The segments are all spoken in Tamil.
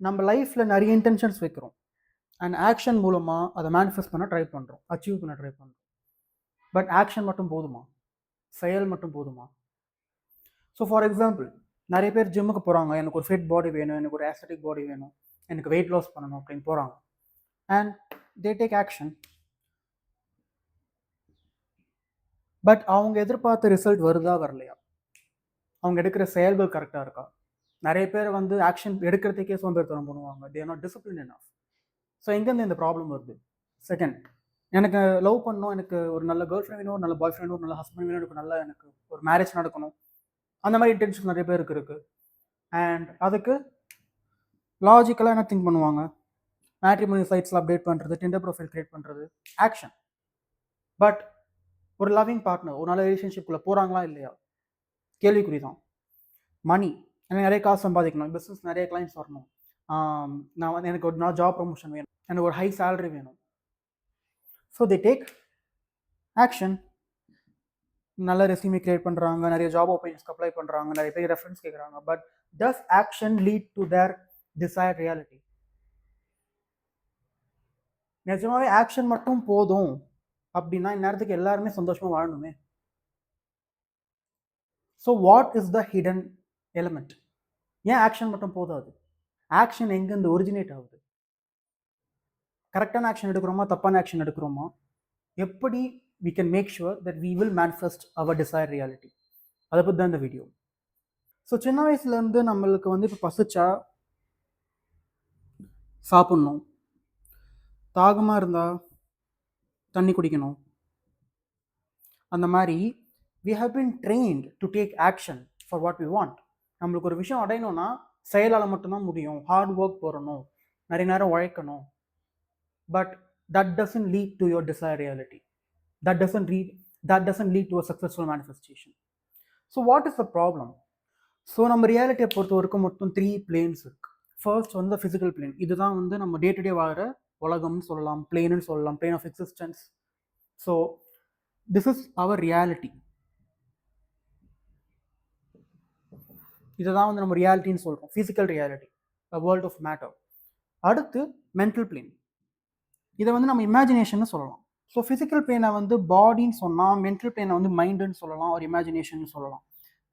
நம்ம லைஃப்பில் நிறைய இன்டென்ஷன்ஸ் வைக்கிறோம் அண்ட் ஆக்ஷன் மூலமாக அதை மேனிஃபெஸ்ட் பண்ண ட்ரை பண்ணுறோம், அச்சீவ் பண்ண ட்ரை பண்ணுறோம். பட் ஆக்ஷன் மட்டும் போதுமா? செயல் மட்டும் போதுமா? ஸோ ஃபார் எக்ஸாம்பிள், நிறைய பேர் ஜிம்முக்கு போகிறாங்க, எனக்கு ஒரு ஃபிட் பாடி வேணும், எனக்கு ஒரு ஆஸ்தட்டிக் பாடி வேணும், எனக்கு வெயிட் லாஸ் பண்ணணும் அப்படின்னு போகிறாங்க. And they take action. But அவங்க எதிர்பார்த்த ரிசல்ட் வருதா வரலையா? அவங்க எடுக்கிற செயல்கள் கரெக்டாக இருக்கா? நிறைய பேர் வந்து ஆக்ஷன் எடுக்கிறதுக்கே சோம்பேறித்தனம் பண்ணுவாங்க. They are not discipline enough. So எங்கேருந்து இந்த ப்ராப்ளம் வருது? செகண்ட், எனக்கு லவ் பண்ணணும், எனக்கு ஒரு நல்ல கேர்ள் ஃப்ரெண்ட் வேணும், ஒரு நல்ல பாய் ஃப்ரெண்ட், ஒரு நல்ல ஹஸ்பண்ட் வேணும், எனக்கு ஒரு மேரேஜ் நடக்கணும், அந்த மாதிரி இன்டென்ஷன் நிறைய பேருக்கு இருக்குது. அண்ட் அதுக்கு லாஜிக்கலாக என்ன திங்க் பண்ணுவாங்க? மேட்ரிமோனி சைட்ஸில் அப்டேட் பண்ணுறது, டிண்டர் ப்ரொஃபைல் கிரியேட் பண்ணுறது, ஆக்ஷன். பட் ஒரு லவ்விங் பார்ட்னர் ஒரு நல்ல ரிலேஷன்ஷிப்குள்ளே போகிறாங்களா இல்லையா? கேள்விக்குறி தான். மணி, எனக்கு நிறைய காசு சம்பாதிக்கணும், பிஸ்னஸ் நிறைய கிளைண்ட்ஸ் வரணும், நான் வந்து எனக்கு ஒரு ஜாப் ப்ரொமோஷன் வேணும், எனக்கு ஒரு ஹை சேலரி வேணும். So they take action. நல்ல ரெஸ்யூமே கிரியேட் பண்ணுறாங்க, நிறைய ஜாப் ஓப்பனிங்ஸ்க்கு அப்ளை பண்ணுறாங்க, நிறைய பேர் ரெஃபரன்ஸ் கேட்குறாங்க. But does action lead to their desired reality? நிஜமாவே ஆக்ஷன் மட்டும் போதும் அப்படின்னா இந்நேரத்துக்கு எல்லாருமே சந்தோஷமாக வாழணுமே. So what is the hidden element? ஏன் ஆக்ஷன் மட்டும் போதாது? ஆக்ஷன் எங்கேருந்து ஒரிஜினேட் ஆகுது? கரெக்டான ஆக்ஷன் எடுக்கிறோமா, தப்பான ஆக்ஷன் எடுக்கிறோமா? எப்படி we can make sure that we will manifest our desired reality? அதை பற்றி தான் இந்த வீடியோ. ஸோ சின்ன வயசுலேருந்து நம்மளுக்கு வந்து இப்போ பசிச்சா சாப்பிட்ணும், தாகமாக இருந்தால் தண்ணி குடிக்கணும். அந்த மாதிரி we have been trained to take action for what we want. நம்மளுக்கு ஒரு விஷயம் அடையணும்னா செயலால் மட்டும்தான் முடியும். ஹார்ட் ஒர்க் போடணும், நிறைய நேரம் உழைக்கணும். But that doesn't lead to your desired reality. That doesn't lead to a successful manifestation. So what is the problem? So நம்ம ரியாலிட்டியை பொறுத்த வரைக்கும் மொத்தம் 3 பிளேன்ஸ் இருக்குது. ஃபர்ஸ்ட் வந்து ஃபிசிக்கல் பிளேன். இதுதான் வந்து நம்ம டே டு டே வாழ்கிற உலகம்னு சொல்லலாம், பிளேன்னு சொல்லலாம், plane of existence. So this is our reality. இதுதான் வந்து நம்ம ரியாலிட்டின்னு சொல்கிறோம், physical reality, a world of matter. அடுத்து மென்டல் பிளேன். இதை வந்து நம்ம இமேஜினேஷன் சொல்லலாம். ஸோ ஃபிசிக்கல் பிளேனை வந்து பாடின்னு சொன்னால், மென்டல் பிளேனை வந்து மைண்டுன்னு சொல்லலாம், ஒரு இமேஜினேஷன் சொல்லலாம்.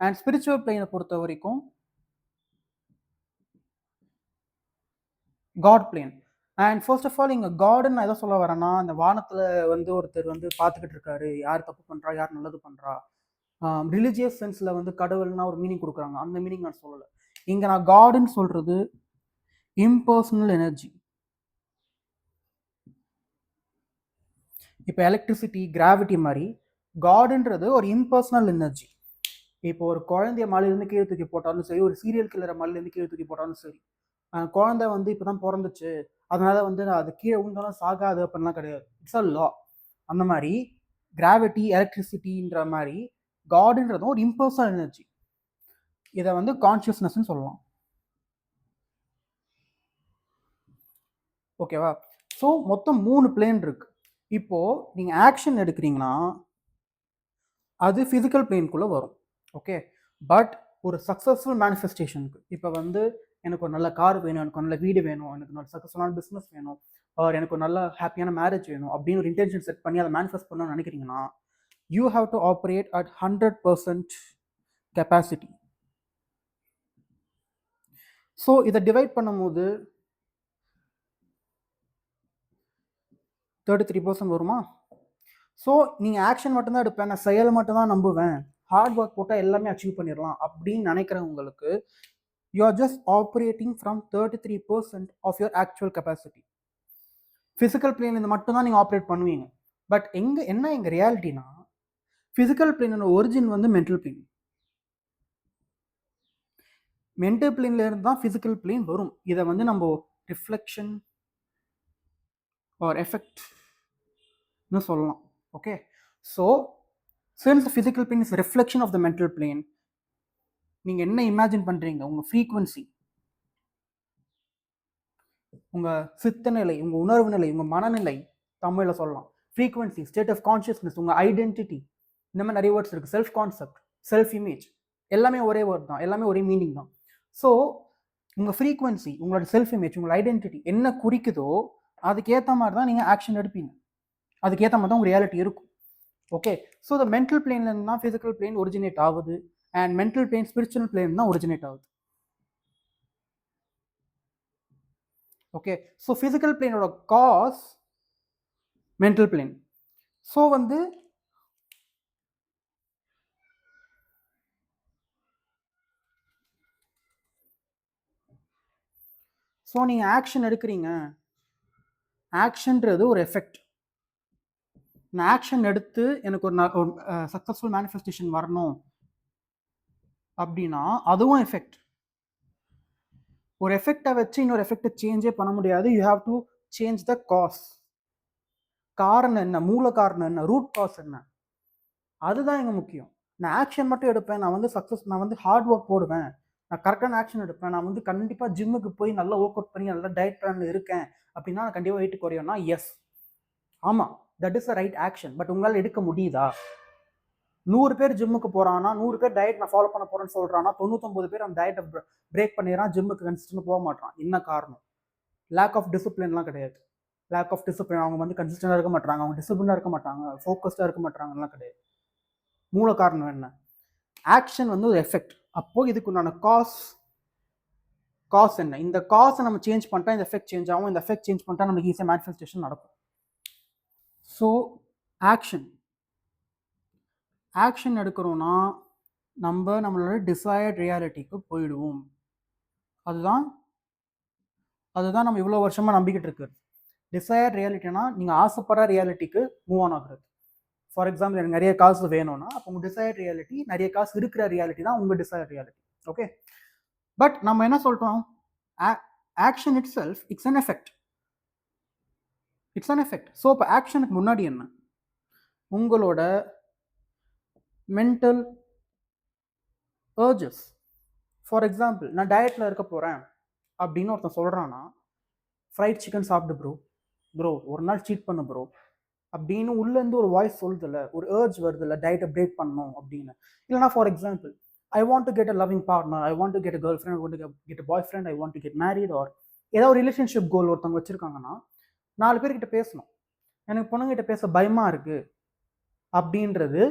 அண்ட் ஸ்பிரிச்சுவல் பிளேனை பொறுத்த வரைக்கும் God plane. And first of all இங்கே காடுன்னு நான் எதை சொல்ல வரேன்னா, அந்த வானத்தில் வந்து ஒருத்தர் வந்து பார்த்துக்கிட்டு இருக்காரு, யார் தப்பு பண்ணுறா, யார் நல்லது பண்ணுறா. ரிலிஜியஸ் சென்ஸில் வந்து கடவுள்னா ஒரு மீனிங் கொடுக்குறாங்க, அந்த மீனிங் நான் சொல்லலை. இங்கே நான் காடுன்னு சொல்கிறது இம்பர்சனல் எனர்ஜி. இப்போ எலக்ட்ரிசிட்டி, கிராவிட்டி மாதிரி காடுன்றது ஒரு இம்பர்சனல் எனர்ஜி. இப்போ ஒரு குழந்தைய மலையிலேருந்து கீழே தூக்கி போட்டாலும் சரி, ஒரு சீரியல் கில்லரை மலையிலேருந்து கீழே தூக்கி போட்டாலும் சரி, குழந்தை வந்து இப்போ தான் பிறந்துச்சு அதனால வந்து அது கீழே விழுந்தாலும் சாகாது அப்படின்லாம் கிடையாது. இட்ஸ் அ லா. அந்த மாதிரி கிராவிட்டி, எலக்ட்ரிசிட்டின்ற மாதிரி காடுன்றதும் ஒரு இம்பர்சனல் எனர்ஜி. இதை வந்து கான்ஷியஸ்னஸ்ன்னு சொல்லலாம். ஓகேவா? ஸோ மொத்தம் 3 பிளேன் இருக்கு. இப்போ நீங்க ஆக்ஷன் எடுக்கிறீங்கன்னா அது ஃபிசிக்கல் பிளேனுக்குள்ள வரும். ஓகே, பட் ஒரு சக்ஸஸ்ஃபுல் மேனிஃபெஸ்டேஷனுக்கு, இப்போ வந்து எனக்கு ஒரு நல்ல கார் வேணும், எனக்கு ஒரு நல்ல வீடு வேணும், எனக்கு நல்ல சக்ஸஸ்ஃபுல்லான பிஸ்னஸ் வேணும், ஆர் எனக்கு ஒரு நல்ல ஹாப்பியான மேரேஜ் வேணும் அப்படின்னு ஒரு இன்டென்ஷன் செட் பண்ணி அதை மேனிஃபெஸ்ட் பண்ணணும்னு நினைக்கிறீங்கன்னா you have to operate at 100% capacity. So இதை டிவைட் பண்ணும்போது 33% வருமா? ஸோ நீங்கள் ஆக்ஷன் மட்டும்தான் எடுப்பேன், நான் செயல் மட்டும்தான் நம்புவேன், ஹார்ட் ஒர்க் போட்டால் எல்லாமே அச்சீவ் பண்ணிடலாம் அப்படின்னு நினைக்கிறவங்களுக்கு you are just operating from 33% of your actual capacity. Physical plane இந்த மட்டும் தான் நீங்கள் ஆப்ரேட் பண்ணுவீங்க. பட் எங்க ரியாலிட்டினா, ஃபிசிக்கல் பிளேனோட ஒரிஜின் வந்து மென்டல் பிளேன். மென்டல் பிளேன்ல இருந்து தான் ஃபிசிக்கல் பிளேன் வரும். இதை வந்து நம்ம ரிஃப்ளெக்ஷன் ஆர் எஃபெக்ட்னு சொல்லலாம். Okay, so since the physical plane is a reflection of the mental plane, நீங்க என்ன இமேஜின் பண்றீங்க, உங்க ஃப்ரீக்வன்சி, உங்க சித்த நிலை, உங்க உணர்வு நிலை, உங்க மனநிலை, தமிழ்ல சொல்லலாம் ஃப்ரீக்வன்சி, ஸ்டேட் ஆஃப் கான்ஷியஸ்னஸ், உங்க ஐடென்டிட்டி, இந்த மாதிரி நிறைய வேர்ட்ஸ் இருக்கு. செல்ஃப் கான்செப்ட், செல்ஃப் இமேஜ், எல்லாமே ஒரே வேர்ட் தான், எல்லாமே ஒரே மீனிங் தான். ஸோ உங்கள் ஃப்ரீக்வன்சி, உங்களோட செல்ஃப் இமேஜ், உங்களோட ஐடென்டிட்டி என்ன குறிக்குதோ அதுக்கேற்ற மாதிரி தான் நீங்கள் ஆக்ஷன் எடுப்பீங்க. அதுக்கேற்ற மாதிரி தான் உங்கள் ரியாலிட்டி இருக்கும். ஓகே, ஸோ த மென்டல் பிளேன்லேருந்து தான் ஃபிசிக்கல் பிளேன் ஒரிஜினேட் ஆகுது, and mental plane spiritual plane தான் ஒரிஜினேட் ஆகுது. ஓகே, ஸோ ஃபிசிக்கல் பிளேனோட காஸ் மென்டல் பிளேன். ஸோ வந்து நீங்கள் ஆக்ஷன் எடுக்கிறீங்க, ஆக்ஷன்றது ஒரு எஃபெக்ட். நான் ஆக்ஷன் எடுத்து எனக்கு ஒரு சக்ஸஸ்ஃபுல் மேனிஃபெஸ்டேஷன் வரணும் அப்படின்னா அதுவும் எஃபெக்ட். ஒரு எஃபெக்டை வச்சு இன்னொரு எஃபெக்டை சேஞ்சே பண்ண முடியாது. You have to change the cause. காரணம் என்ன, மூல காரணம் என்ன, ரூட் காஸ் என்ன, அதுதான் எங்க முக்கியம். நான் ஆக்ஷன் மட்டும் எடுப்பேன், நான் வந்து ஹார்ட் ஒர்க் போடுவேன், நான் கரெக்டான ஆக்ஷன் எடுப்பேன், நான் வந்து கண்டிப்பாக ஜிம்முக்கு போய் நல்லா ஒர்க் அவுட் பண்ணி நல்லா டயட் பிளானில் இருக்கேன் அப்படின்னா நான் கண்டிப்பாக வெயிட் குறையும்னா எஸ், ஆமாம், that is the right action. But உங்களால் எடுக்க முடியுதா? 100 பேர் ஜிம்முக்கு போகிறான்னா, 100 பேர் டயட் நான் ஃபாலோ பண்ண போகிறேன்னு சொல்கிறான்னா 99 பேர் அந்த டயட்டை பிரேக் பண்ணிடுறான், ஜிம்முக்கு கன்சிஸ்டன்ட் போக மாட்டான். என்ன காரணம்? லேக் ஆஃப் டிசிப்ளின்லாம் கிடையாது. லேக் ஆஃப் டிசிப்ளின், அவங்க வந்து கன்சிஸ்டண்டாக இருக்க மாட்டாங்க, அவங்க டிசிப்ளினாக இருக்க மாட்டாங்க, ஃபோக்கஸ்டாக இருக்க மாட்டாங்கலாம் கிடையாது. மூல காரணம் என்ன? ஆக்ஷன் வந்து ஒரு எஃபெக்ட். அப்போது இதுக்குண்டான காஸ் என்ன? இந்த காசை நம்ம சேஞ்ச் பண்ணிட்டா இந்த எஃபெக்ட் சேஞ்ச் ஆகும், இந்த எஃபெக்ட் சேஞ்ச் பண்ணிட்டா நமக்கு ஈஸியாக மேனிஃபெஸ்டேஷன் நடக்கும். ஸோ ஆக்ஷன் எடுக்கிறோன்னா நம்மளோட டிசையர்ட் ரியாலிட்டிக்கு போயிடுவோம். அதுதான் நம்ம இவ்வளோ வருஷமாக நம்பிக்கிட்டு இருக்குது. டிசையர்ட் ரியாலிட்டினா நீங்கள் ஆசைப்படுற ரியாலிட்டிக்கு மூவ் ஆன் ஆகுறது. ஃபார் எக்ஸாம்பிள், எனக்கு நிறைய காசு வேணும்னா அப்போ உங்கள் டிசையர்ட் ரியாலிட்டி, நிறைய காசு இருக்கிற ரியாலிட்டி தான் உங்கள் டிசையர்ட் ரியாலிட்டி. ஓகே, பட் நம்ம என்ன சொல்லிட்டோம்? Action it self it's an effect. So இப்போ ஆக்ஷனுக்கு முன்னாடி என்ன? உங்களோட மென்டல் அர்ஜஸ். ஃபார் எக்ஸாம்பிள், நான் டயட்டில் இருக்க போகிறேன் அப்படின்னு ஒருத்தன் சொல்கிறான்னா, ஃப்ரைட் சிக்கன் சாப்பிட்டு ப்ரோ ஒரு நாள் சீட் பண்ணு ப்ரோ அப்படின்னு உள்ளேருந்து ஒரு வாய்ஸ் சொல்லுதில்ல, ஒரு ஏர்ஜ் வருதில்ல டயட்டை பிரேக் பண்ணணும் அப்படின்னு. இல்லைனா for example, I want to get a loving partner, I want to get a girl friend, I want to get a boy friend, I want to get married, or ஏதாவது ஒரு ரிலேஷன்ஷிப் கோல் ஒருத்தவங்க வச்சுருக்காங்கன்னா 4 பேர்கிட்ட பேசணும். எனக்கு பொண்ணுங்கிட்ட பேச பயமாக இருக்குது அப்படின்றது,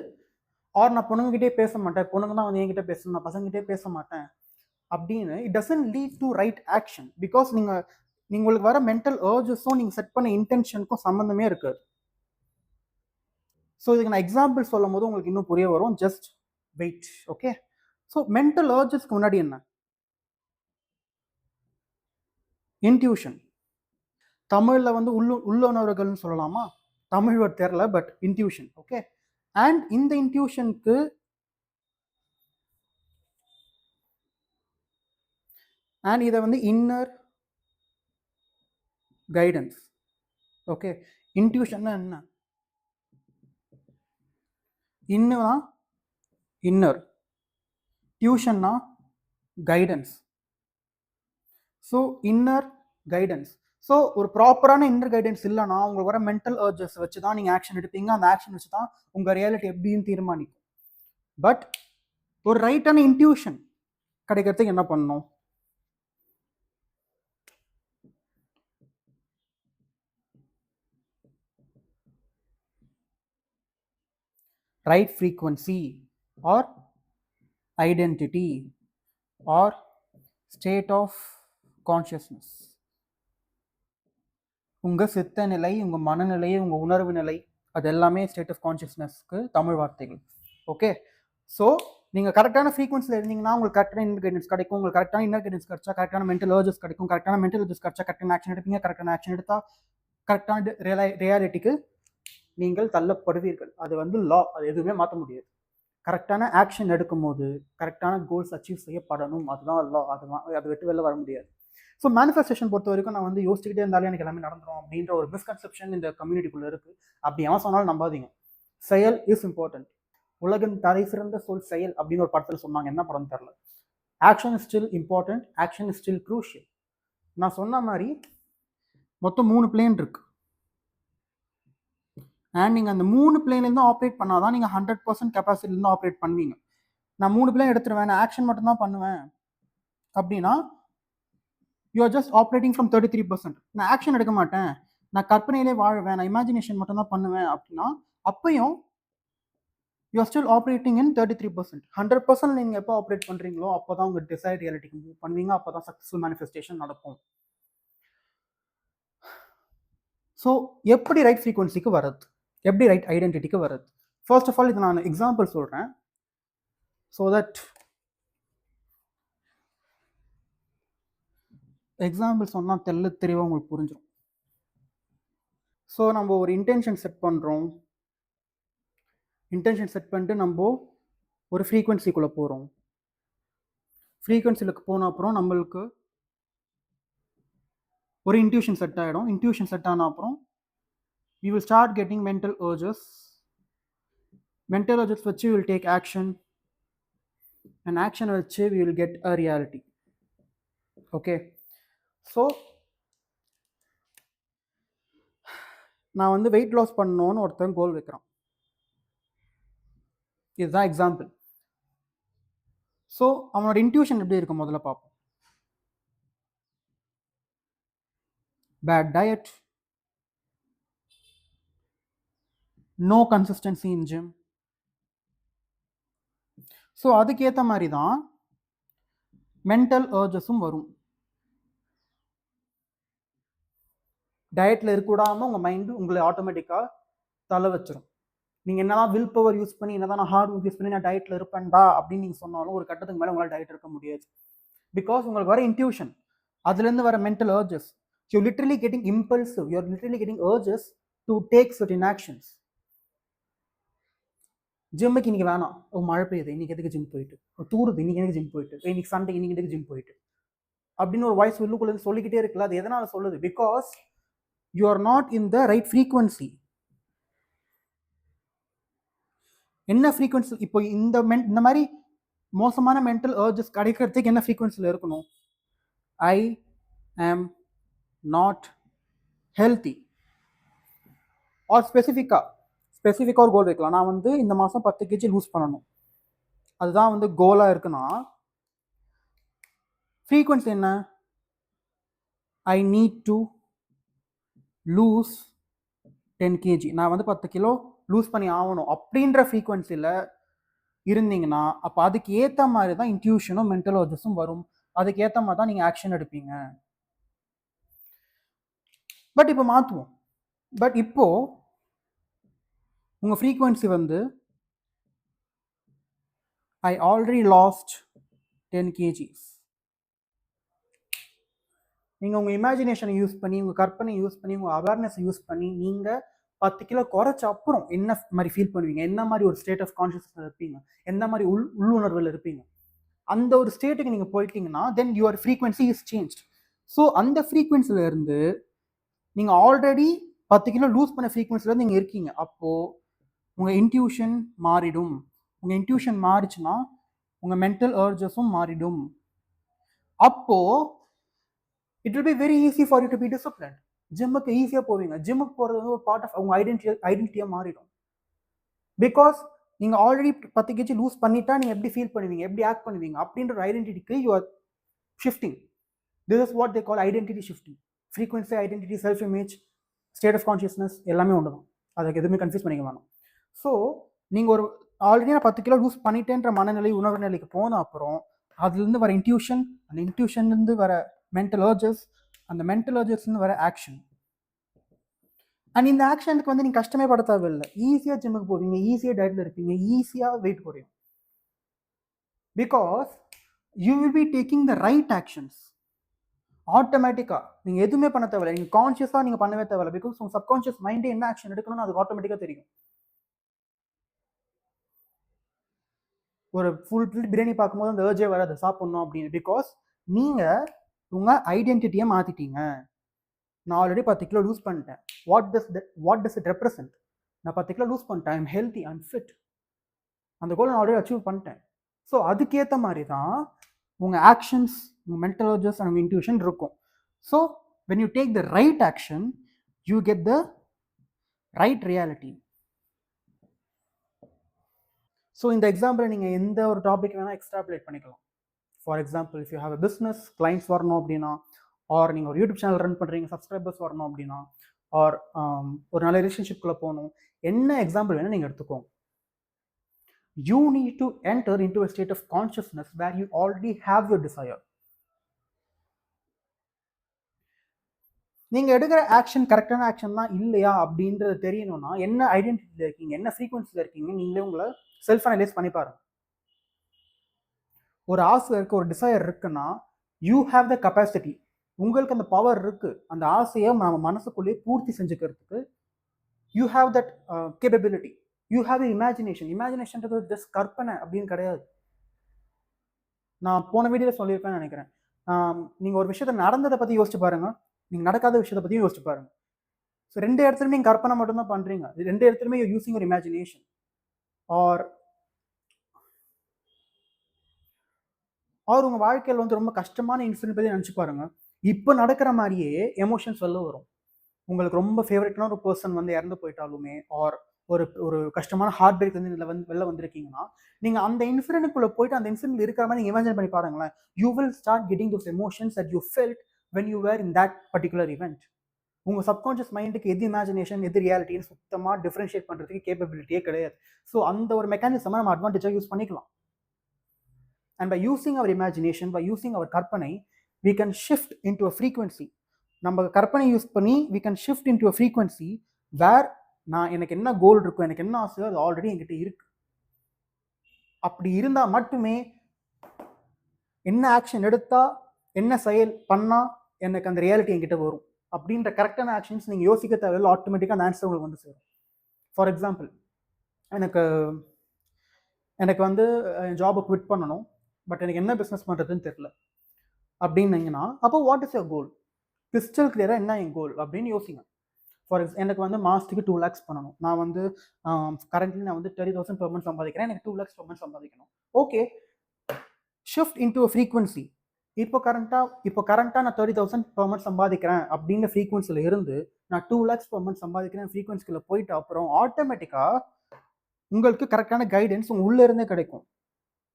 ஆர் நான் பொண்ணுங்கிட்டே பேச மாட்டேன், பொண்ணுங்க தான் வந்து என்கிட்ட பேசணும், நான் பசங்கிட்டே பேச மாட்டேன் அப்படின்னு, it doesn't lead to right action. Because உங்களுக்கு வர மென்டல் அர்ஜஸும் நீங்கள் செட் பண்ண இன்டென்ஷனுக்கும் சம்மந்தமே இருக்காது. ஸோ இதுக்கு நான் எக்ஸாம்பிள் சொல்லும் போது உங்களுக்கு இன்னும் புரிய வரும். Just wait. Okay, so mental அர்ஜஸ்க்கு முன்னாடி என்ன? இன்ட்யூஷன். தமிழில் வந்து உள்ளுணர்வுகள்னு சொல்லலாமா? தமிழ் வேர்ட் தெரியல, பட் இன்ட்யூஷன். ஓகே, அண்ட் இந்த இன்ட்யூஷனுக்கு இதை வந்து இன்னர் கைடன்ஸ். ஓகே, இன்ட்யூஷன்னா என்ன? இன்னர், டியூஷன்னா guidance. So inner guidance. So ஒரு ப்ராப்பரான இன்னர் கைடன்ஸ் இல்லைன்னா உங்களுக்கு வர மென்டல் அர்ஜஸ் வச்சு தான் நீங்கள் ஆக்ஷன் எடுப்பீங்க. அந்த ஆக்ஷன் வச்சு தான் உங்கள் ரியாலிட்டி எப்படின்னு தீர்மானிக்கும். பட் ஒரு ரைட்டான இன்ட்யூஷன் கிடைக்கிறதுக்கு என்ன பண்ணணும்? Right frequency or identity or state of consciousness. உங்கள் சித்த நிலை, உங்கள் மனநிலை, உங்கள் உணர்வு நிலை, அது எல்லாமே ஸ்டேட் ஆஃப் கான்ஷியஸ்னஸ்க்கு தமிழ் வார்த்தைகள். ஓகே, ஸோ நீங்கள் கரெக்டான ஃப்ரீக்வன்சியில் இருந்தீங்கன்னா உங்களுக்கு கரெக்டான இன்னர் கைடன்ஸ் கிடைக்கும். உங்களுக்கு கரெக்டான இன்னர் கைடன்ஸ் கிடைச்சா கரெக்டான மென்டல் அர்ஜஸ் கிடைக்கும். கரெக்டான மென்டல் அர்ஜஸ் கிடைச்சா கரெக்டான ஆக்ஷன் எடுப்பீங்க. கரெக்டான ஆக்ஷன் எடுத்தால் கரெக்டான ரியாலிட்டிக்கு நீங்கள் தள்ளப்படுவீர்கள். அது வந்து லா, அது எதுவுமே மாற்ற முடியாது. கரெக்டான ஆக்ஷன் எடுக்கும் போது கரெக்டான கோல்ஸ் அச்சீவ் செய்யப்படணும். அதுதான் லா. அதை விட்டு வெளில வர முடியாது. ஸோ மேனிஃபெஸ்டேஷன் பொறுத்த வரைக்கும் நான் வந்து யோசிச்சுக்கிட்டே இருந்தாலே எனக்கு எல்லாமே நடந்துடும் அப்படின்ற ஒரு மிஸ்கன்செப்ஷன் இந்த கம்யூனிட்டிக்குள்ளே இருக்குது. அப்படி எவன் சொன்னாலும் நம்பாதீங்க. செயல் இஸ் இம்பார்ட்டன்ட். உலகின் தலை சிறந்த சொல் செயல் அப்படின்னு ஒரு படத்தில் சொன்னாங்க. என்ன படம் தெரில. Action is still important, action is still crucial. நான் சொன்ன மாதிரி மொத்தம் 3 பிளேன் இருக்கு. அண்ட் நீங்கள் அந்த 3 பிளேன்லேருந்து ஆப்ரேட் பண்ணால் தான் நீங்கள் 100% கெப்பாசிட்டிலேருந்து ஆப்ரேட் பண்ணுவீங்க. நான் 3 பிளேன் எடுத்துருவேன், நான் ஆக்ஷன் மட்டும்தான் பண்ணுவேன் அப்படின்னா you are just operating from 33%. நான் ஆக்ஷன் எடுக்க மாட்டேன், நான் கற்பனையிலே வாழ்வேன், நான் இமேஜினேஷன் மட்டும் தான் பண்ணுவேன் அப்படின்னா அப்பயும் you are still operating in 33%. 100% நீங்கள் எப்போ ஆப்ரேட் பண்ணுறீங்களோ அப்போ தான் உங்கள் டிசைட் ரியாலிட்டிக்கு மூவ் பண்ணுவீங்க, அப்போ தான் சக்ஸஸ்ஃபுல் மேனிஃபெஸ்டேஷன் நடக்கும். ஸோ எப்படி ரைட் ஃப்ரீக்வன்சிக்கு வர்றது, எப்படி ரைட் ஐடென்டிட்டிக்கு வர்றது? ஃபர்ஸ்ட் ஆஃப் ஆல் இது நான் எக்ஸாம்பிள் சொல்கிறேன் ஸோ தட் எக்ஸாம்பிள் சொன்னால் தெளிவாக உங்களுக்கு புரிஞ்சிடும். ஸோ நம்ம ஒரு இன்டென்ஷன் செட் பண்ணுறோம், இன்டென்ஷன் செட் பண்ணிட்டு நம்ம ஒரு ஃப்ரீக்வன்சிக்குள்ளே போகிறோம். ஃப்ரீக்வன்சிக்கு போன அப்புறம் நம்மளுக்கு ஒரு இன்ட்யூஷன் செட் ஆகிடும். இன்ட்யூஷன் செட் ஆன அப்புறம் we will start getting mental urges. Mental urges வச்சு we will take action, and action வச்சு we will get a reality. Okay, so நான் வந்து வெயிட் லாஸ் பண்ணணும்னு ஒருத்தன் கோல் வைக்கிறான், இதுதான் எக்ஸாம்பிள். ஸோ அவனோட இன்ட்யூஷன் எப்படி இருக்கும் முதல்ல பார்ப்போம். பேட் டயட், நோ கன்சிஸ்டன்சி இன் ஜிம். ஸோ அதுக்கேற்ற மாதிரி தான் மென்டல் அர்ஜஸும் வரும். டயட்டில் இருக்கக்கூடாமல் உங்கள் மைண்டு உங்களை ஆட்டோமேட்டிக்காக தலை வச்சிடும். நீங்கள் என்னதான் வில் பவர் யூஸ் பண்ணி, என்னதான் நான் ஹார்ட் ஒர்க் யூஸ் பண்ணி நான் டயட்டில் இருப்பேன்டா அப்படின்னு நீங்கள் சொன்னாலும் ஒரு கட்டத்துக்கு மேலே உங்களால் டயட் இருக்க முடியாது. பிகாஸ் உங்களுக்கு வர இன்ட்யூஷன், அதுலேருந்து வர mental urges, you literally getting impulsive, you are literally getting urges to take certain actions. ஜிம்முக்கு இன்னைக்கு வேணாம், மழை பெய்யுது இன்னைக்கு எதுக்கு ஜிம் போயிட்டு, தூருது இன்னைக்கு எனக்கு ஜிம் போயிட்டு, இன்னைக்கு சண்டே இன்னைக்கு எதுக்கு ஜிம் போயிட்டு அப்படின்னு ஒரு வாய்ஸ் உள்ளுக்குள்ள சொல்லிக்கிட்டே இருக்குல்ல. அது எதனால சொல்லுது? Because you are not in the right frequency. என்ன ஃப்ரீக்வன்சி? இப்போ இந்த மாதிரி மோசமான மென்டல் அர்ஜஸ் கிடைக்கிறதுக்கு என்ன ஃப்ரீக்வன்சியில் இருக்கணும்? ஐ ஆம் நாட் ஹெல்த்தி. ஆர் ஸ்பெசிஃபிக்காக ஒரு கோல் வைக்கலாம். நான் வந்து இந்த மாதம் 10 kg லூஸ் பண்ணணும், அதுதான் வந்து கோலாக இருக்குன்னா ஃப்ரீக்வன்சி என்ன? I need to lose 10 kg. நான் வந்து 10 கிலோ லூஸ் பண்ணி ஆகணும் அப்படின்ற ஃப்ரீக்வன்சியில் இருந்தீங்கன்னா அப்போ அதுக்கு ஏற்ற மாதிரி தான் இன்ட்யூஷனும் மென்டல் அர்ஜஸும் வரும். அதுக்கு ஏற்ற மாதிரி தான் நீங்கள் ஆக்ஷன் எடுப்பீங்க. பட் இப்போ மாற்றுவோம். பட் இப்போ உங்கள் ஃப்ரீக்வன்சி வந்து ஐ ஆல்ரெடி லாஸ்ட் 10 kgs. நீங்கள் உங்கள் இமேஜினேஷனை யூஸ் பண்ணி, உங்கள் கற்பனை யூஸ் பண்ணி, உங்கள் அவேர்னஸை யூஸ் பண்ணி நீங்கள் 10 கிலோ குறைச்ச அப்புறம் என்ன மாதிரி ஃபீல் பண்ணுவீங்க, என்ன மாதிரி ஒரு ஸ்டேட் ஆஃப் கான்ஷியஸ்னஸ் இருப்பீங்க, என்ன மாதிரி உள்ளுணர்வில் இருப்பீங்க, அந்த ஒரு ஸ்டேட்டுக்கு நீங்கள் போயிட்டீங்கன்னா then your frequency is changed. So அந்த ஃப்ரீக்வன்சியில் இருந்து நீங்கள் ஆல்ரெடி 10 கிலோ லூஸ் பண்ண ஃப்ரீக்வன்சியில் நீங்கள் இருக்கீங்க. அப்போது உங்கள் இன்ட்யூஷன் மாறிடும். உங்கள் இன்ட்யூஷன் மாறிச்சுன்னா உங்கள் மென்டல் அர்ஜஸும் மாறிடும். அப்போது it will be very easy for you to be disciplined. ஜிம்முக்கு ஈஸியாக போவீங்க. ஜிம்முக்கு போகிறது வந்து ஒரு பார்ட் ஆஃப் அவங்க ஐடென்டிட்டியாக மாறிடும். பிகாஸ் நீங்கள் ஆல்ரெடி 10 kg லூஸ் பண்ணிட்டா நீங்கள் எப்படி ஃபீல் பண்ணுவீங்க, எப்படி ஆக்ட் பண்ணுவீங்க அப்படின்ற ஒரு ஐடென்டிட்டிக்கு you are shifting. This is what they call identity shifting. Frequency, identity, self image, state of consciousness எல்லாமே ஒன்று தான். அதுக்கு எதுவுமே கன்ஃபியூஸ் பண்ணிக்க வேணாம். ஸோ நீங்கள் ஒரு ஆல்ரெடி நான் 10 கிலோ லூஸ் பண்ணிட்டேன்ற மனநிலை, உணர்வு நிலைக்கு போன அப்புறம் அதுலேருந்து வர இன்ட்யூஷன், அந்த இன்ட்யூஷன்லேருந்து வர மென்டல் அர்ஜஸ், அந்த மென்டல் அர்ஜஸ்லேருந்து வர ஆக்ஷன். அண்ட் இந்த ஆக்ஷனுக்கு வந்து நீங்கள் கஷ்டமே பட தேவையில்லை. ஈஸியாக ஜிம்முக்கு போவீங்க, ஈஸியாக டயட்டில் இருப்பீங்க, ஈஸியாக வெயிட் குறையும். Because you will be taking the right actions. ஆட்டோமேட்டிக்காக நீங்கள் எதுவுமே பண்ண தேவையில்லை, நீங்கள் கான்ஷியஸாக நீங்கள் பண்ணவே தேவையில்லை. பிகாஸ் உங்கள் சப்கான்ஷியஸ் மைண்டே என்ன ஆக்ஷன் எடுக்கணும்னு அது ஆட்டோமேட்டிக்காக தெரியும். ஒரு ஃபுல் பிளேட் பிரியாணி பார்க்கும்போது அந்த ஏர்ஜே வராது சாப்பிட்ணும் அப்படின்னு. பிகாஸ் நீங்கள் உங்கள் ஐடென்டிட்டியை மாற்றிட்டீங்க. நான் ஆல்ரெடி 10 கிலோ லூஸ் பண்ணிட்டேன். What does it represent? நான் 10 கிலோ லூஸ் பண்ணிட்டேன், ஐம் ஹெல்த்தி, ஐம் ஃபிட். அந்த கோலை நான் ஆல்ரெடி அச்சீவ் பண்ணிட்டேன். ஸோ அதுக்கேற்ற மாதிரி தான் உங்கள் ஆக்ஷன்ஸ், உங்கள் மென்டல் அர்ஜஸ் அண்ட் உங்கள் இன்ட்யூஷன் இருக்கும். So when you take the right action you get the right reality. So இந்த எக்ஸாம்பிள் நீங்கள் எந்த ஒரு டாபிக் வேணால் எக்ஸ்ட்ராபுலேட் பண்ணிக்கலாம். For example, if you have a business, clients வரணும் அப்படின்னா ஆர் நீங்கள் ஒரு யூடியூப் சேனல் ரன் பண்ணுறீங்க, சப்ஸ்கிரைபர்ஸ் வரணும் அப்படின்னா, ஆர் ஒரு நல்ல ரிலேஷன்ஷிப்குள்ளே போகணும், என்ன எக்ஸாம்பிள் வேணால் நீங்கள் எடுத்துக்கோங்க. You need to enter into a state of consciousness where you already have your desire. நீங்க எடுக்கிற ஆக்ஷன் கரெக்டான ஆக்ஷன் தான் இல்லையா அப்படின்றது தெரியணும்னா என்ன ஐடென்டிட்டியில் இருக்கீங்க, என்ன ஃப்ரீக்வன்சியில் இருக்கீங்க, நீங்களே உங்களை செல்ஃப் அனலைஸ் பண்ணி பாருங்க. ஒரு ஆசை இருக்கு, ஒரு டிசையர் இருக்குன்னா யூ ஹேவ் த கெப்பாசிட்டி, உங்களுக்கு அந்த பவர் இருக்கு, அந்த ஆசையை நம்ம மனசுக்குள்ளேயே பூர்த்தி செஞ்சுக்கிறதுக்கு you have that capability. You have imagination. இமேஜினேஷன்றது ஜஸ்ட் கற்பனை அப்படின்னு கிடையாது. நான் போன வீடியோவில் சொல்லியிருப்பேன்னு நினைக்கிறேன். நீங்கள் ஒரு விஷயத்த நடந்ததை பற்றி யோசிச்சு பாருங்க, நீங்கள் நடக்காத விஷயத்தை பற்றியும் யோசிச்சு பாருங்க. ஸோ 2 இடத்துலையும் நீங்கள் கற்பனை மட்டும்தான் பண்ணுறீங்க. 2 இடத்துலையுமே யூ யூசிங் ஒரு இமேஜினேஷன். ஆர் உங்கள் வாழ்க்கையில் வந்து ரொம்ப கஷ்டமான இன்சிடென்ட் பற்றி நினச்சி பாருங்க. இப்போ நடக்கிற மாதிரியே எமோஷன்ஸ் வெளில வரும். உங்களுக்கு ரொம்ப ஃபேவரட்டான ஒரு பர்சன் வந்து இறந்து போயிட்டாலுமே, ஆர் ஒரு கஷ்டமான ஹார்ட் பிரேக் வந்து வெளில வந்திருக்கீங்கன்னா, நீங்கள் அந்த இன்சிடென்ட்குள்ளே போயிட்டு அந்த இன்சிடென்ட் இருக்கிற மாதிரி நீங்கள் இமேஜின் பண்ணி பாருங்களேன். You will start getting those emotions that you felt when you were in that particular event. உங்கள் சப்கான்ஷியஸ் மைண்டுக்கு எது இமேஜினேஷன் எது ரியாலிட்டின்னு சுத்தமாக டிஃப்ரென்ஷியேட் பண்ணுறதுக்கு கேப்பபிலிட்டியே கிடையாது. ஸோ அந்த ஒரு மெக்கானிசமை நம்ம அட்வான்டேஜாக யூஸ் பண்ணிக்கலாம். And by using our imagination, by using our கற்பனை, we can shift into a frequency. நம்ம கற்பனை யூஸ் பண்ணி we can shift into a frequency where எனக்கு என்ன கோல் இருக்கும், எனக்கு என்ன ஆசையோ அது ஆல்ரெடி என்கிட்ட இருக்கு. அப்படி இருந்தால் மட்டுமே என்ன ஆக்ஷன் எடுத்தா, என்ன செயல் பண்ணா எனக்கு அந்த ரியாலிட்டி என்கிட்ட வரும் அப்படின்ற கரெக்டான ஆக்ஷன்ஸ் நீங்கள் யோசிக்க தேவையில்லை, ஆட்டோமேட்டிக்காக அந்த ஆன்சர் உங்களுக்கு வந்து சேரும். ஃபார் எக்ஸாம்பிள், எனக்கு வந்து என் ஜாபை குவிட் பண்ணணும், பட் எனக்கு என்ன பிஸ்னஸ் பண்ணுறதுன்னு தெரியல அப்படின்னீங்கன்னா, அப்போ what is your goal? Crystal கிளியராக என்ன என் கோல் அப்படின்னு யோசிங்க. எனக்கு வந்து மாதத்துக்கு 2 lakhs பண்ணணும். நான் வந்து கரண்ட்லி நான் வந்து 30,000 per month சம்பாதிக்கிறேன், எனக்கு 2 lakhs per month சம்பாதிக்கணும். ஓகே, ஷிஃப்ட் இன்டு அ ஃப்ரீக்வன்சி. இப்போ கரண்ட்டாக நான் 30,000 per month சம்பாதிக்கிறேன் அப்படின்னு ஃப்ரீக்வன்சியில் இருந்து நான் 2 lakhs per month சம்பாதிக்கிறேன் ஃப்ரீக்வன்சிக்குள்ளே போயிட்டு அப்புறம் ஆட்டோமேட்டிக்காக உங்களுக்கு கரெக்டான கைடன்ஸ் உங்கள் உள்ளே இருந்தே கிடைக்கும்.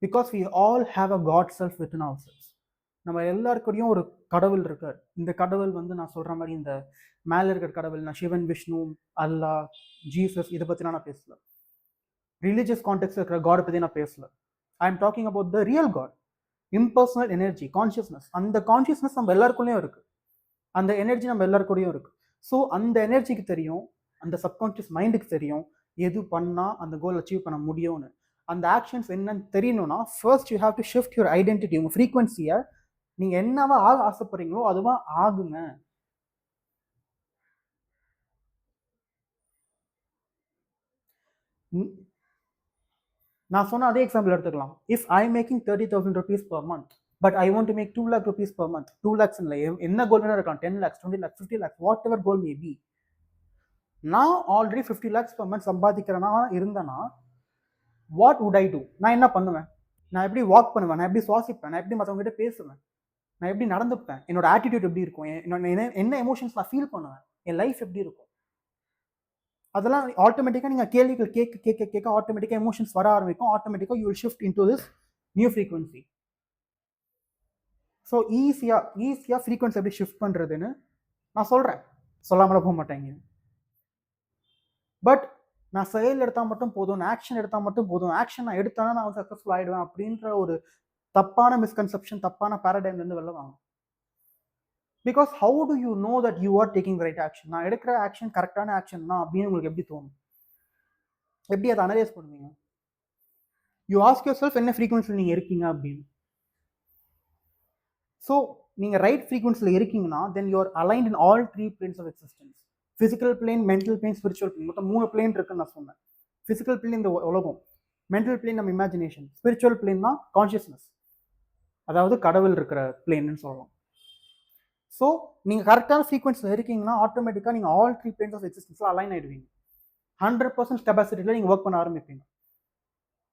Because we all have a god self within ourselves. நம்ம எல்லாருக்கூடையும் ஒரு கடவுள் இருக்கார். இந்த கடவுள் வந்து நான் சொல்கிற மாதிரி இந்த மேலே இருக்கிற கடவுள், நான் சிவன், விஷ்ணு, அல்லா, ஜீசஸ் இதை பற்றி நான் பேசல. ரிலீஜியஸ் கான்டெக்ட் இருக்கிற காடை பற்றி நான் பேசல. I am talking about the real god, impersonal energy, consciousness. அந்த கான்ஷியஸ்னஸ் நம்ம எல்லாருக்குள்ளேயும் இருக்குது, அந்த எனர்ஜி நம்ம எல்லாருக்கூடையும் இருக்குது. ஸோ அந்த எனர்ஜிக்கு தெரியும், அந்த சப்கான்ஷியஸ் மைண்டுக்கு தெரியும் எது பண்ணால் அந்த கோல் அச்சீவ் பண்ண முடியும்னு. அந்த ஆக்ஷன்ஸ் என்னன்னு தெரியணும்னா first you have to shift your identity. உங்கள் ஃப்ரீக்வன்சியை நீங்கள் என்னவா ஆக ஆசைப்படுறீங்களோ அதுவா ஆகுங்க. நான் சொன்ன அதே எக்ஸாம்பிள் எடுத்துக்கலாம். If I making 30,000 rupees per month, but I want to make 2 lakh rupees per month. 2 lakhs இல்லை, என்ன கோல் வேணா இருக்கலாம், 10 lakhs, 20 lakhs, 50 lakhs, what ever goal may be. நான் ஆல்ரெடி 50 lakhs per month சம்பாதிக்கிறேன்னா இருந்தேன்னா வாட் வுட் ஐ டூ? நான் என்ன பண்ணுவேன்? நான் எப்படி வாக் பண்ணுவேன், நான் எப்படி சுவாசிப்பேன், நான் எப்படி மற்றவங்க கிட்ட பேசுவேன், நான் எப்படி நடந்துப்பேன், என்னோட ஆட்டிடியூட் எப்படி இருக்கும், என்ன எமோஷன்ஸ் நான் ஃபீல் பண்ணுவேன், என் லைஃப் எப்படி இருக்கும், அதெல்லாம் ஆட்டோமேட்டிக்காக நீங்கள் கேள்விகள் கேட்க கேட்க கேட்க ஆட்டோமேட்டிக்காக எமோஷன்ஸ் வர ஆரம்பிக்கும். ஆட்டோமேட்டிக்காக you will shift into this new frequency. So ஈஸியாக ஃப்ரீக்வன்சி எப்படி ஷிஃப்ட் பண்ணுறதுன்னு நான் சொல்கிறேன், சொல்லாமல போக மாட்டேங்க. பட் நான் செயல் எடுத்தால் மட்டும் போதும், நான் ஆக்ஷன் எடுத்தால் மட்டும் போதும், ஆக்ஷன் நான் எடுத்தானா நான் சக்ஸஸ்ஃபுல் ஆகிடுவேன் அப்படின்ற ஒரு தப்பான மிஸ்கன்செப்ஷன், தப்பான பேரடைம்லேருந்து வெளில வாங்க. Because how to you know that you are taking right action? நான் எடுக்கிற ஆக்ஷன் கரெக்டான ஆக்ஷன் தான் அப்படின்னு உங்களுக்கு எப்படி தோணும்? எப்படி அதை அனலைஸ் பண்ணுவீங்க? யூ ஆஸ்க் யுவர் செல்ஃப் என்ன ஃப்ரீக்வன்சியில் நீங்கள் இருக்கீங்க அப்படின்னு. ஸோ நீங்கள் ரைட் ஃப்ரீக்வன்சியில் இருக்கீங்கன்னா then you are aligned in all 3 planes of existence. Physical plane, mental plane, spiritual plane. மொத்தம் 3 பிளேன் இருக்குன்னு நான் சொன்னேன். ஃபிசிக்கல் பிளேன் இந்த உலகம், மென்டல் பிளேன் நம்ம இமேஜினேஷன், ஸ்பிரிச்சுவல் பிளேன் தான் கான்ஷியஸ்னஸ், அதாவது கடவுள் இருக்கிற பிளேன்னு சொல்லலாம். ஸோ நீங்கள் கரெக்டான ஃப்ரீக்வன்சியில் இருக்கீங்கன்னா ஆட்டோமேட்டிக்காக நீங்கள் ஆல் 3 planes ஆஃப் எக்ஸிஸ்டன்ஸில் அலைன் ஆகிடுவீங்க. 100% கெப்பாசிட்டியில் நீங்கள் ஒர்க் பண்ண ஆரம்பிப்பீங்க.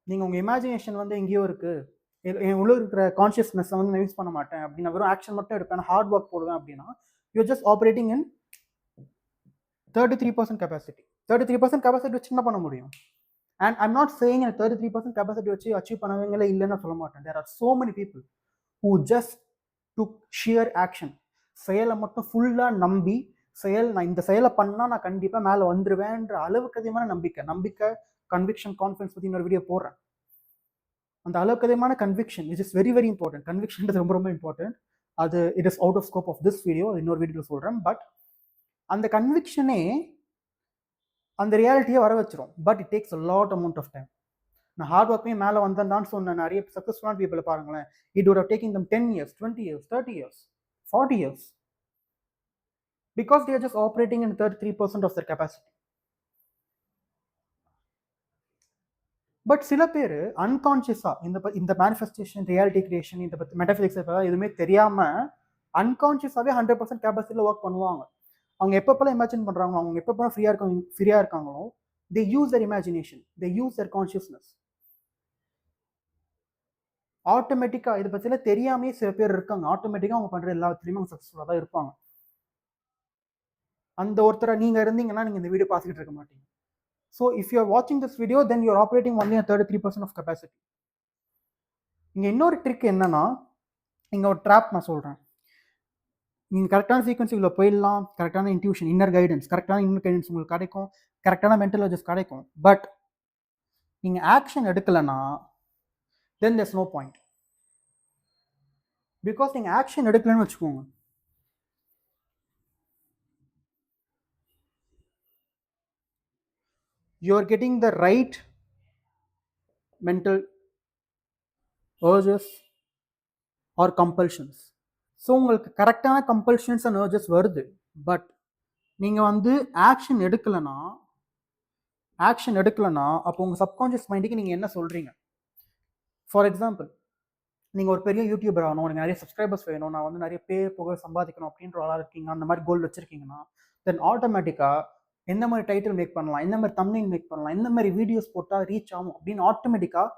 நீங்கள் உங்கள் இமேஜினேஷன் வந்து எங்கேயோ இருக்குது, என் உள்ள இருக்கிற கான்ஷியஸ்னஸை வந்து நான் யூஸ் பண்ண மாட்டேன் அப்படின்னா, வெறும் ஆக்ஷன் மட்டும் எடுப்பேன், ஹார்ட் ஒர்க் போடுவேன் அப்படின்னா, you just operating in 33% capacity. 33% capacity வச்சு என்ன பண்ண முடியும்? And I'm not saying 33% capacity வச்சு அச்சீவ் பண்ணவங்களே இல்லைன்னு சொல்ல மாட்டேன். There are so many people who just took sheer action. செயலை மட்டும் ஃபுல்லாக நம்பி நான் இந்த செயலை பண்ணால் நான் கண்டிப்பாக மேலே வந்துடுவேன்ற அளவுக்கு அதிகமான நம்பிக்கை கன்விக்ஷன் கான்ஃபிடன்ஸ் பற்றி இன்னொரு வீடியோ போடுறேன். அந்த அளவுக்கு அதிகமான conviction is very very important. Conviction ரொம்ப ரொம்ப இம்பார்ட்டன்ட். அது it is out of scope of this video, இன்னொரு வீடியோவில் சொல்கிறேன். பட் அந்த கன்விக்ஷனே அந்த ரியாலிட்டியை வர வச்சிரும். But it takes a lot amount of time. நான் ஹார்ட் ஒர்க்மே மேலே வந்தேன்டான்னு சொன்ன நிறைய சக்ஸஸ்ஃபுல்லான பீப்பிளை பாருங்களேன். It would have taken them 10 years, 20 years, 30 years, 40 years. Because they are just operating in 33% of their capacity. But சில பேர் அன்கான்ஷியஸாக இந்த மேனிஃபெஸ்டேஷன், ரியாலிட்டி கிரியேஷன், இந்த பற்றி மெட்டாஃபிசிக்ஸ் எதுவுமே தெரியாமல் அன்கான்ஷியஸாகவே 100% கேப்பாசிட்டியில் ஒர்க் பண்ணுவாங்க. அவங்க எப்பப்பெல்லாம் இமேஜின் பண்ணுறாங்களோ, அவங்க எப்பப்பெல்லாம் ஃப்ரீயாக இருக்காங்களோ, they use their imagination, they use their consciousness. ஆட்டோமேட்டிக்காக இதை பற்றிலாம் தெரியாமே சில பேர் இருக்காங்க. ஆட்டோமேட்டிக்காக அவங்க பண்ணுற எல்லாத்துலேயுமே அவங்க சக்ஸஸ்ஃபுல்லாக தான் இருப்பாங்க. அந்த ஒருத்தரை நீங்கள் இருந்தீங்கன்னா நீங்கள் இந்த வீடியோ பார்த்துக்கிட்டு இருக்க மாட்டீங்க. ஸோ இஃப் யூ ஆர் வாட்சிங் this video, then you are operating only 33% of capacity. இங்கே இன்னொரு ட்ரிக் என்னன்னா, இங்கே ஒரு ட்ராப் நான் சொல்கிறேன். நீங்கள் கரெக்டான ஃப்ரீக்வன்சிக்குள்ளே போயிடலாம், கரெக்டான இன்ட்யூஷன், இன்னர் கைடன்ஸ் உங்களுக்கு கிடைக்கும், கரெக்டான மென்டல் அட்ஜஸ்ட் கிடைக்கும். பட் நீங்கள் ஆக்ஷன் எடுக்கலைன்னா then there's no point. Because நீங்கள் ஆக்ஷன் எடுக்கலன்னு வச்சுக்கோங்க, you are getting the right mental urges or compulsions. So உங்களுக்கு கரெக்டான கம்பல்ஷன்ஸ் அண்ட் urges வருது. பட் நீங்கள் வந்து ஆக்ஷன் எடுக்கலைன்னா அப்போ உங்கள் சப்கான்ஷியஸ் மைண்டுக்கு நீங்கள் என்ன சொல்கிறீங்க? ஃபார் எக்ஸாம்பிள், நீங்கள் ஒரு பெரிய யூடியூபர் ஆகணும், எனக்கு நிறைய சப்ஸ்கிரைபர்ஸ் வேணும், நான் வந்து நிறைய பேர் புகழ் சம்பாதிக்கணும் அப்படின்ற ஆளாக இருக்கீங்க, அந்த மாதிரி கோல் வச்சுருக்கீங்கன்னா, தென் ஆட்டோமேட்டிக்காக எந்த மாதிரி டைட்டில் மேக் பண்ணலாம், எந்த மாதிரி தம்ப்நெயில் மேக் பண்ணலாம், எந்த மாதிரி வீடியோஸ் போட்டால் ரீச் ஆகும் அப்படின்னு ஆட்டோமேட்டிக்காக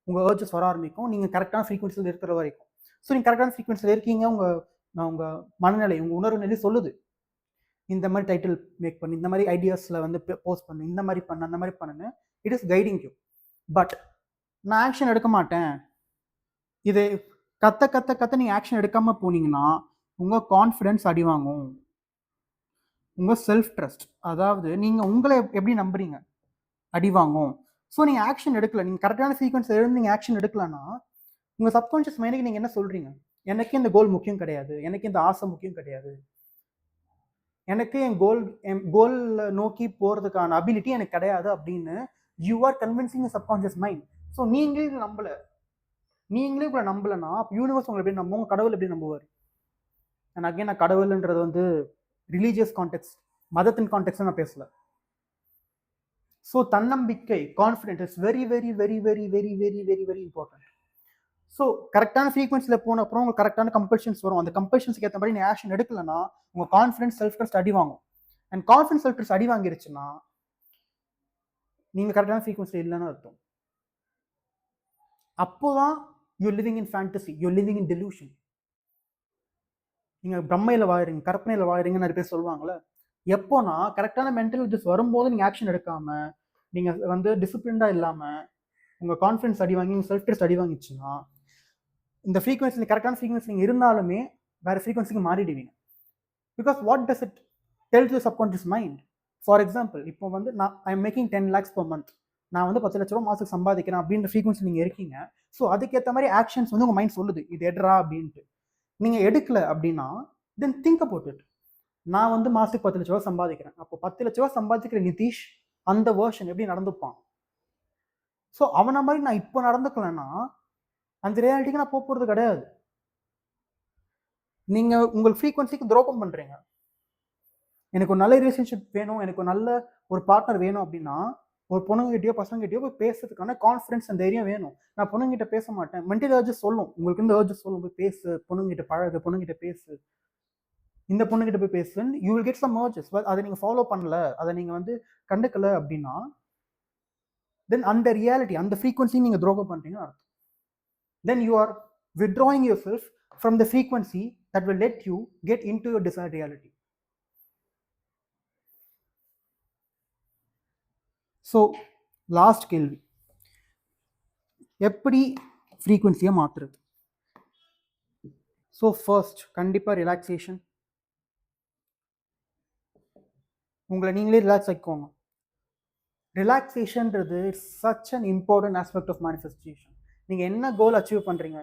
உங்கள் urges வர ஆரம்பிக்கும். நீங்கள் கரெக்டான ஃப்ரீக்வன்சியில் இருக்கிற வரைக்கும். ஸோ நீங்கள் கரெக்டான ஃப்ரீக்வன்சியில் இருக்கீங்க, உங்கள் மனநிலை, உங்கள் உணர்வு நிலை சொல்லுது, இந்த மாதிரி டைட்டில் மேக் பண்ணு, இந்த மாதிரி ஐடியாஸில் வந்து போஸ்ட் பண்ணு, இந்த மாதிரி பண்ணு, அந்த மாதிரி பண்ணுன்னு it is guiding you. But நான் ஆக்ஷன் எடுக்க மாட்டேன், இது கத்த நீங்கள் ஆக்ஷன் எடுக்காமல் போனீங்கன்னா உங்கள் கான்ஃபிடென்ஸ் அடி வாங்கும். உங்கள் செல்ஃப் ட்ரஸ்ட், அதாவது நீங்கள் உங்களை எப்படி நம்புறீங்க, அடி வாங்கும். ஸோ நீங்கள் ஆக்ஷன் எடுக்கல, நீங்கள் கரெக்டான சீக்வன்ஸ் எழுந்து நீங்கள் ஆக்ஷன் எடுக்கலன்னா உங்கள் சப்கான்ஷியஸ் மைண்டுக்கு நீங்கள் என்ன சொல்கிறீங்க? எனக்கு இந்த கோல் முக்கியம் கிடையாது, எனக்கு இந்த ஆசை முக்கியம் கிடையாது, எனக்கு என் கோல் நோக்கி போகிறதுக்கான அபிலிட்டி எனக்கு கிடையாது அப்படின்னு you are convincing subconscious mind. So நீங்களே இப்போ நம்பலைன்னா யூனிவர்ஸ் உங்களை எப்படி நம்புவோம், கடவுள் எப்படி நம்புவார்? அண்ட் அகைன், நான் கடவுள்ன்றது வந்து ரிலீஜியஸ் கான்டெக்ட், மதத்தின் கான்டெக்ட் நான் பேசல. ஸோ தன்னம்பிக்கை, confident is very very very very very very very very important. So கரெக்டான ஃப்ரீக்வன்சியில் போன அப்புறம் உங்களுக்கு கரெக்டான கம்பல்ஷன்ஸ் வரும். அந்த கம்பல்ஷன்ஸ்க்கு ஏற்ற மாதிரி நீ ஆக்ஷன் எடுக்கலைன்னா உங்கள் கான்ஃபிடன்ஸ், செல்ஃப் ட்ரஸ்ட் அடி வாங்கும். அண்ட் கான்ஃபிடன்ஸ், செல்ஃப் ட்ரஸ்ட் அடி வாங்கிருச்சுன்னா நீங்கள் கரெக்டான ஃப்ரீக்வன்சியில் இல்லைன்னு அர்த்தம். அப்போதான் you're living in fantasy, you're living in delusion. நீங்கள் பிரம்மையில் வாழறீங்க, கற்பனையில் வாழறீங்கன்னு நிறைய பேர் சொல்லுவாங்கள்ல. எப்போனா கரெக்டான மென்டல் அட்ஜஸ்ட் வரும்போது நீங்கள் ஆக்ஷன் எடுக்காமல், நீங்கள் வந்து டிசிப்ளின்டாக இல்லாமல் உங்கள் கான்ஃபிடன்ஸ் அடி வாங்கி, செல்ஃப் ட்ரஸ்ட் அடி வாங்கிச்சுன்னா இந்த ஃப்ரீக்வன்சி, கரெக்டான ஃப்ரீக்வன்சி நீங்கள் இருந்தாலுமே வேறு ஃப்ரீக்வன்சிக்கு மாறிடுவீங்க. Because what does it tell to subconscious mind? For example, இப்போ வந்து I am making 10 lakhs per month, நான் வந்து 10 லட்ச ரூபா மாதத்துக்கு சம்பாதிக்கிறேன் அப்படின்ற ஃப்ரீக்வன்சி நீங்கள் இருக்கீங்க. ஸோ அதுக்கேற்ற மாதிரி ஆக்ஷன்ஸ் வந்து உங்கள் மைண்ட் சொல்லுது, இது எடுறா அப்படின்ட்டு. நீங்கள் எடுக்கல அப்படின்னா தென் திங்க் அபவுட் இட். நான் வந்து மாதத்துக்கு 10 லட்ச ரூபா சம்பாதிக்கிறேன், அப்போ 10 லட்ச ரூபா சம்பாதிக்கிற நிதிஷ் அந்த வேர்ஷன் எப்படி நடந்துப்பான்? ஸோ அவனை மாதிரி நான் இப்போ நடந்துக்கலன்னா அந்த ரியாலிட்டிக்கு நான் போகிறது கிடையாது. நீங்கள் உங்கள் ஃப்ரீக்வன்சிக்கு துரோகம் பண்ணுறீங்க. எனக்கு ஒரு நல்ல ரிலேஷன்ஷிப் வேணும், எனக்கு ஒரு நல்ல ஒரு பார்ட்னர் வேணும் அப்படின்னா ஒரு பொண்ணுங்கிட்டயோ பசங்கிட்டயோ போய் பேசுறதுக்கான கான்ஃபிடன்ஸ் அந்த தைரியம் வேணும். நான் பொண்ணுங்கிட்ட பேச மாட்டேன், மென்டல் அர்ஜஸ் சொல்லும், உங்களுக்கு இந்த அர்ஜஸ் சொல்லும், போய் பேசு, பொண்ணுங்கிட்ட பழகு, பொண்ணுங்கிட்ட பேசு, இந்த பொண்ணுங்கிட்ட போய் பேசுன்னு you will get some urges. அதை நீங்கள் ஃபாலோ பண்ணல, அதை நீங்கள் வந்து கண்டுக்கல அப்படின்னா தென் அந்த ரியாலிட்டி, அந்த ஃப்ரீக்வன்சி நீங்கள் துரோகம் பண்ணுறீங்கன்னு அர்த்தம். தென் you R withdrawing yourself from the frequency that will let you get into your desired reality. So last கேள்வி, எப்படி ஃப்ரீக்வன்சியை மாற்றுறது? ஸோ ஃபர்ஸ்ட், கண்டிப்பாக ரிலாக்ஸேஷன், உங்களை நீங்களே ரிலாக்ஸ் ஆக்கிக்கோங்க. ரிலாக்ஸேஷன்றது it's such an important aspect of manifestation. நீங்கள் என்ன கோல் அச்சீவ் பண்ணுறீங்க,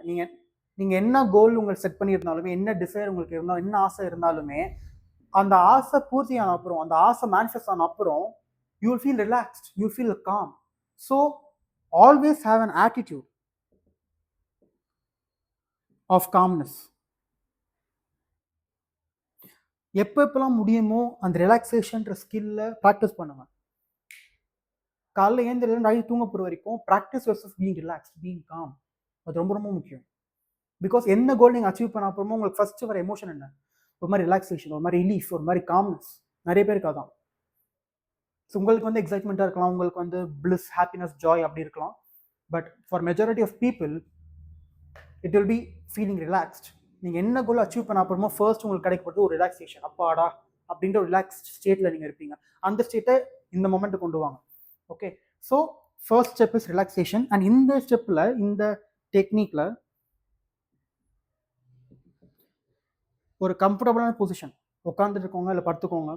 நீங்கள் என்ன கோல் உங்களுக்கு செட் பண்ணியிருந்தாலுமே, என்ன டிசைர் உங்களுக்கு இருந்தாலும், என்ன ஆசை இருந்தாலுமே, அந்த ஆசை பூர்த்தி ஆன அப்புறம், அந்த ஆசை மேனிஃபெஸ்ட் ஆன அப்புறம், you will feel relaxed, you will feel calm. So always have an attitude of calmness. எப்பெல்லாம் முடியுமோ அந்த ரிலாக்ஸேஷன்ற ஸ்கில்ல ப்ராக்டிஸ் பண்ணுங்க. காலைல ஏந்திரில நைட் தூங்க போகிற வரைக்கும் practice versus being relax, being com. அது ரொம்ப ரொம்ப முக்கியம். பிகாஸ் என்ன கோல் நீங்கள் அச்சீவ் பண்ண அப்புறமா உங்களுக்கு ஃபர்ஸ்ட் வர எமோஷன் என்ன? ஒரு மாதிரி ரிலாக்ஸேஷன், ஒரு மாதிரி ரிலீஃப், ஒரு மாதிரி காம்னஸ். நிறைய பேருக்கு அதான். ஸோ உங்களுக்கு வந்து எக்ஸைட்மெண்ட்டாக இருக்கலாம், உங்களுக்கு வந்து பிளிஸ், ஹாப்பினஸ், ஜாய் அப்படி இருக்கலாம். But for majority of people it will be feeling relaxed. நீங்கள் என்ன கோல் அச்சீவ் பண்ண அப்புறமா ஃபர்ஸ்ட் உங்களுக்கு கிடைக்கப்படுது ஒரு ரிலாக்ஸேஷன். அப்பாடா அப்படின்ற ஒரு ரிலாக்ஸ்ட் ஸ்டேட்டில் நீங்கள் இருப்பீங்க. அந்த ஸ்டேட்டை இந்த மொமெண்ட்டு கொண்டு வாங்க. Okay, so first step is relaxation. And இந்த ஸ்டெப்பில், இந்த டெக்னிக்கில் ஒரு கம்ஃபர்டபுளான பொசிஷன் உட்காந்துருக்கோங்க, இல்லை படுத்துக்கோங்க.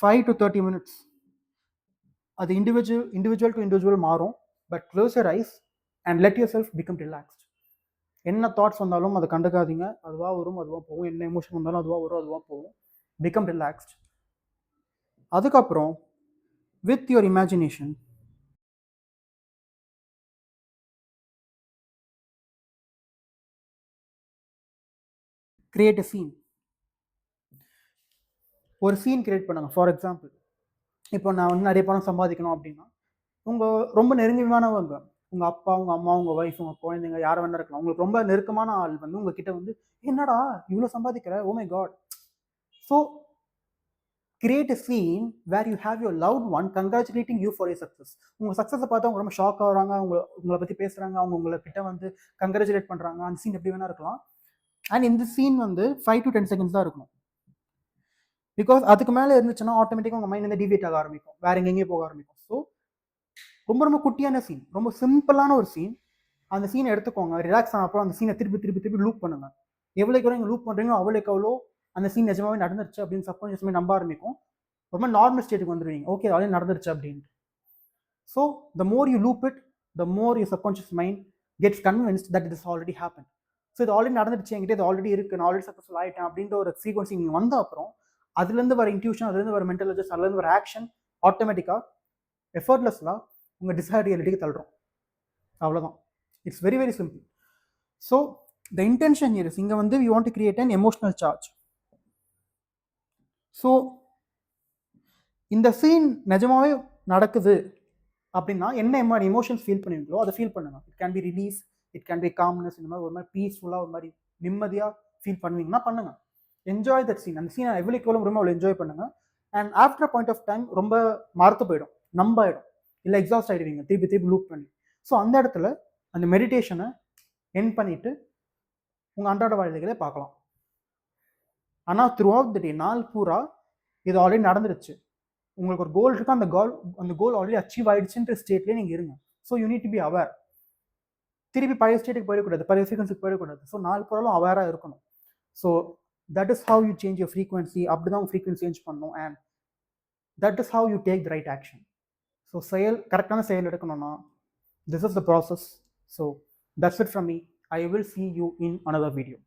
5 to 30 minutes. அது இண்டிவிஜுவல் டு இண்டிவிஜுவல் மாறும். But close your eyes and let your self become relaxed. என்ன தாட்ஸ் வந்தாலும் அதை கண்டுக்காதீங்க. அதுவாக வரும், அதுவாக போகும். என்ன எமோஷன் வந்தாலும் அதுவாக வரும், அதுவாக போகும். Become relaxed. அதுக்கப்புறம் with your imagination create a scene. ஒரு சீன் கிரியேட் பண்ணுங்க. ஃபார் எக்ஸாம்பிள், இப்போ நான் வந்து நிறைய பணம் சம்பாதிக்கணும் அப்படின்னா, உங்கள் ரொம்ப நெருங்கியமானவங்க, உங்கள் அப்பா, உங்கள் அம்மா, உங்கள் ஒய்ஃப், உங்கள் குழந்தைங்க, யாரை வேணா இருக்கலாம், உங்களுக்கு ரொம்ப நெருக்கமான ஆள் வந்து உங்ககிட்ட வந்து, என்னடா இவ்வளோ சம்பாதிக்கிற, oh my god. So create a scene where you have your loved one congratulating you for your success. உங்கள் சக்ஸஸை பார்த்து அவங்க ரொம்ப ஷாக் ஆகுறாங்க, உங்களை பற்றி பேசுகிறாங்க, அவங்க உங்களை கிட்ட வந்து கங்க்ராச்சுலேட் பண்ணுறாங்க. அந்த சீன் எப்படி வேணா இருக்கலாம். அண்ட் இந்த சீன் வந்து 5 to 10 seconds தான் இருக்கணும். பிகாஸ் அதுக்கு மேலே இருந்துச்சுன்னா ஆட்டோமேட்டிக்காக உங்கள் மைண்ட் வந்து டிவியேட் ஆக ஆரம்பிக்கும், வேற எங்கெங்கேயும் போக ஆரம்பிக்கும். ஸோ ரொம்ப ரொம்ப குட்டியான சீன், ரொம்ப சிம்பிளான ஒரு சீன். அந்த சீனை எடுத்துக்கோங்க. ரிலாக்ஸ் ஆன அப்புறம் அந்த சீனை திருப்பி திருப்பி திருப்பி லூப் பண்ணுங்க. எவ்வளோக்கு எவ்வளோ நீங்கள் லூப் பண்ணுறீங்களோ அவ்வளோக்கு அவ்வளோ அந்த சீன் நிஜமாவே நடந்துருச்சு அப்படின்னு சப்கான்ஷியஸ்மே நம்ப ஆரம்பிக்கும். ரொம்ப நார்மல் ஸ்டேட்டுக்கு வந்துடுவீங்க. ஓகே, ஆல்ரெடி நடந்துருச்சு அப்படின்ட்டு. So the more you loop it, the more you subconscious mind gets convinced that it is already happen. So இது ஆல்ரெடி நடந்துருச்சு, என்கிட்ட இது ஆல்ரெடி இருக்குது, நான் ஆல்ரெடி சக்ஸஸ்ஃபுல் ஆகிட்டேன் அப்படின்ற ஒரு ஃப்ரீக்வன்சி நீங்கள் வந்த அப்புறம் அதுலேருந்து வர இன்ட்யூஷன், அதுலேருந்து வர மென்டல் அட்ஜஸ்ட், அதுலேருந்து வர ஆக்ஷன் ஆட்டோமேட்டிக்காக எஃபர்ட்லெஸ்லாம் உங்கள் டிசைர்ட் ரியாலிட்டிக்கு தள்ளுறோம். அவ்வளோதான். It's very very simple. So the intention here is, இங்கே வந்து we want to create an emotional charge. ஸோ இந்த சீன் நிஜமாவே நடக்குது அப்படின்னா என்ன மாதிரி எமோஷன்ஸ் ஃபீல் பண்ணுவீங்களோ அதை ஃபீல் பண்ணுங்க. It can be relief, it can be calmness, இந்த மாதிரி ஒரு மாதிரி பீஸ்ஃபுல்லாக, ஒரு மாதிரி நிம்மதியாக ஃபீல் பண்ணுவீங்கன்னா பண்ணுங்க. Enjoy that scene. அந்த சீனை எவ்வளோக்கு எவ்வளோ ரொம்ப அவ்வளோ என்ஜாய் பண்ணுங்க. And after point of time ரொம்ப மறத்து போயிடும், நம்பாயிடும், இல்லை எக்ஸாஸ்ட் ஆகிடுவீங்க திருப்பி திருப்பி லூப் பண்ணி. ஸோ அந்த இடத்துல அந்த மெடிடேஷனை எண்ட் பண்ணிவிட்டு உங்கள் அன்றாட வாழ்க்கைகளை பார்க்கலாம். ஆனால் த்ரூ அவுட் த டே, நாள் பூரா இது ஆல்ரெடி நடந்துருச்சு, உங்களுக்கு ஒரு கோல் இருக்குது, அந்த கோல் ஆல்ரெடி அச்சீவ் ஆகிடுச்சுன்ற ஸ்டேட்லேயே நீங்கள் இருங்க. So you need to be aware. திருப்பி பழைய ஸ்டேட்டுக்கு போயிடக்கூடாது, பழைய ஃப்ரீக்வன்சிக்கு போயிடக்கூடாது. ஸோ நாள் பூராலும் அவேராக இருக்கணும். So that is how you change your frequency. அப்படி தான் உங்கள் ஃப்ரீக்வன்சி சேஞ்ச் பண்ணணும். And that is how you take the right action. So கரெக்டான செயல் எடுக்கணும்னா this is the process. So that's it from me. I will see you in another video.